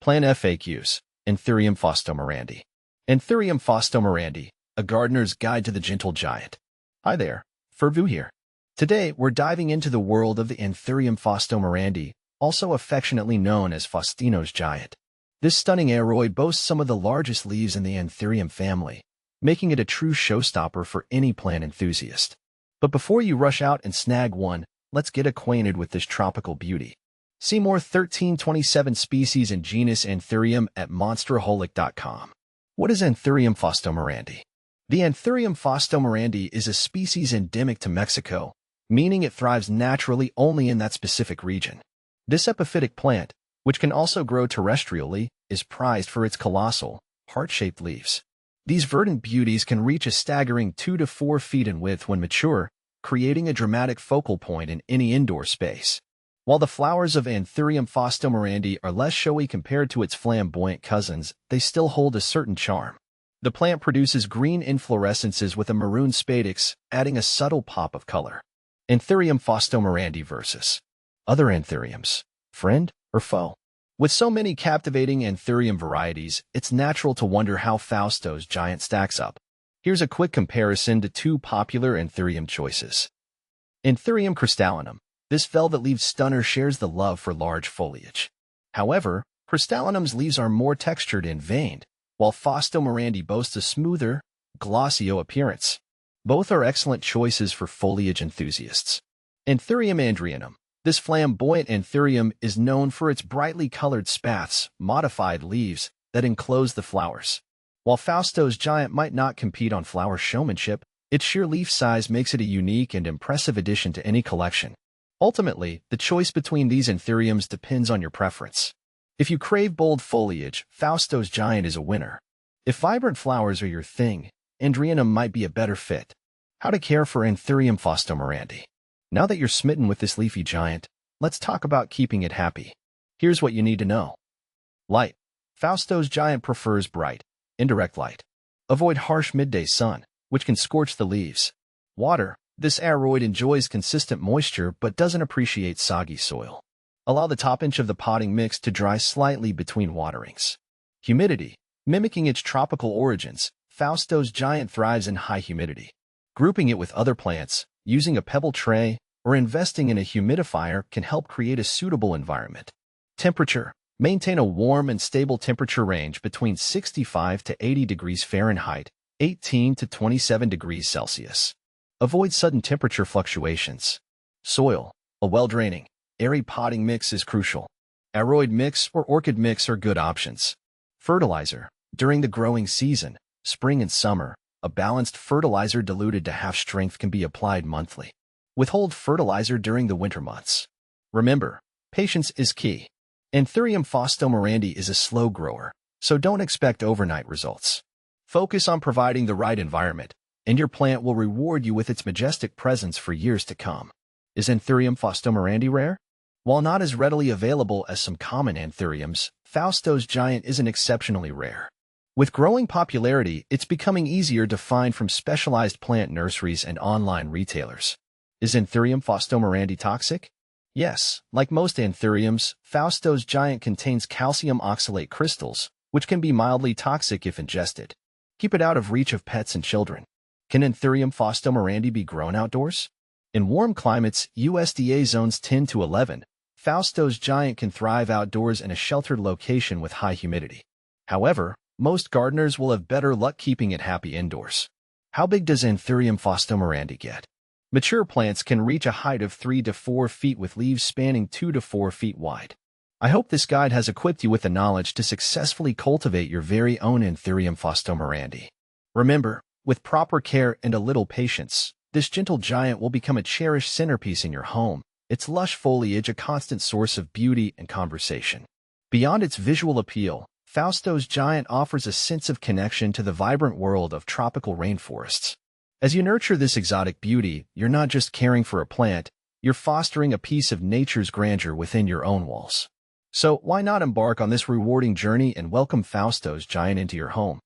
Plant FAQs. Anthurium faustomirandae. Anthurium faustomirandae, a gardener's guide to the gentle giant. Hi there, Furvu here. Today, we're diving into the world of the Anthurium faustomirandae, also affectionately known as Faustino's giant. This stunning aroid boasts some of the largest leaves in the Anthurium family, making it a true showstopper for any plant enthusiast. But before you rush out and snag one, let's get acquainted with this tropical beauty. See more 1327 species in genus Anthurium at monsterholic.com. What is Anthurium faustomirandae? The Anthurium faustomirandae is a species endemic to Mexico, meaning it thrives naturally only in that specific region. This epiphytic plant, which can also grow terrestrially, is prized for its colossal, heart-shaped leaves. These verdant beauties can reach a staggering 2 to 4 feet in width when mature, creating a dramatic focal point in any indoor space. While the flowers of Anthurium faustomirandae are less showy compared to its flamboyant cousins, they still hold a certain charm. The plant produces green inflorescences with a maroon spadix, adding a subtle pop of color. Anthurium faustomirandae versus other anthuriums, friend or foe? With so many captivating Anthurium varieties, it's natural to wonder how Fausto's giant stacks up. Here's a quick comparison to two popular Anthurium choices. Anthurium crystallinum. This velvet-leaved stunner shares the love for large foliage. However, crystallinum's leaves are more textured and veined, while Faustomirandae boasts a smoother, glossy appearance. Both are excellent choices for foliage enthusiasts. Anthurium andrianum. This flamboyant Anthurium is known for its brightly colored spathes, modified leaves, that enclose the flowers. While Fausto's giant might not compete on flower showmanship, its sheer leaf size makes it a unique and impressive addition to any collection. Ultimately, the choice between these Anthuriums depends on your preference. If you crave bold foliage, Fausto's giant is a winner. If vibrant flowers are your thing, Andrianum might be a better fit. How to care for Anthurium faustomirandae. Now that you're smitten with this leafy giant, let's talk about keeping it happy. Here's what you need to know. Light. Fausto's giant prefers bright, indirect light. Avoid harsh midday sun, which can scorch the leaves. Water. This aroid enjoys consistent moisture but doesn't appreciate soggy soil. Allow the top inch of the potting mix to dry slightly between waterings. Humidity. Mimicking its tropical origins, Fausto's giant thrives in high humidity. Grouping it with other plants, using a pebble tray, or investing in a humidifier can help create a suitable environment. Temperature. Maintain a warm and stable temperature range between 65 to 80 degrees Fahrenheit, 18 to 27 degrees Celsius. Avoid sudden temperature fluctuations. Soil. A well-draining, airy potting mix is crucial. Aroid mix or orchid mix are good options. Fertilizer. During the growing season, spring and summer, a balanced fertilizer diluted to half strength can be applied monthly. Withhold fertilizer during the winter months. Remember, patience is key. Anthurium faustomirandae is a slow grower, so don't expect overnight results. Focus on providing the right environment, and your plant will reward you with its majestic presence for years to come. Is Anthurium faustomirandae rare? While not as readily available as some common Anthuriums, Fausto's giant isn't exceptionally rare. With growing popularity, it's becoming easier to find from specialized plant nurseries and online retailers. Is Anthurium faustomirandae toxic? Yes, like most Anthuriums, Fausto's giant contains calcium oxalate crystals, which can be mildly toxic if ingested. Keep it out of reach of pets and children. Can Anthurium faustomirandae be grown outdoors? In warm climates, USDA zones 10 to 11, Fausto's giant can thrive outdoors in a sheltered location with high humidity. However, most gardeners will have better luck keeping it happy indoors. How big does Anthurium faustomirandae get? Mature plants can reach a height of 3 to 4 feet with leaves spanning 2 to 4 feet wide. I hope this guide has equipped you with the knowledge to successfully cultivate your very own Anthurium faustomirandae. Remember, with proper care and a little patience, this gentle giant will become a cherished centerpiece in your home, its lush foliage a constant source of beauty and conversation. Beyond its visual appeal, Fausto's giant offers a sense of connection to the vibrant world of tropical rainforests. As you nurture this exotic beauty, you're not just caring for a plant, you're fostering a piece of nature's grandeur within your own walls. So why not embark on this rewarding journey and welcome Fausto's giant into your home?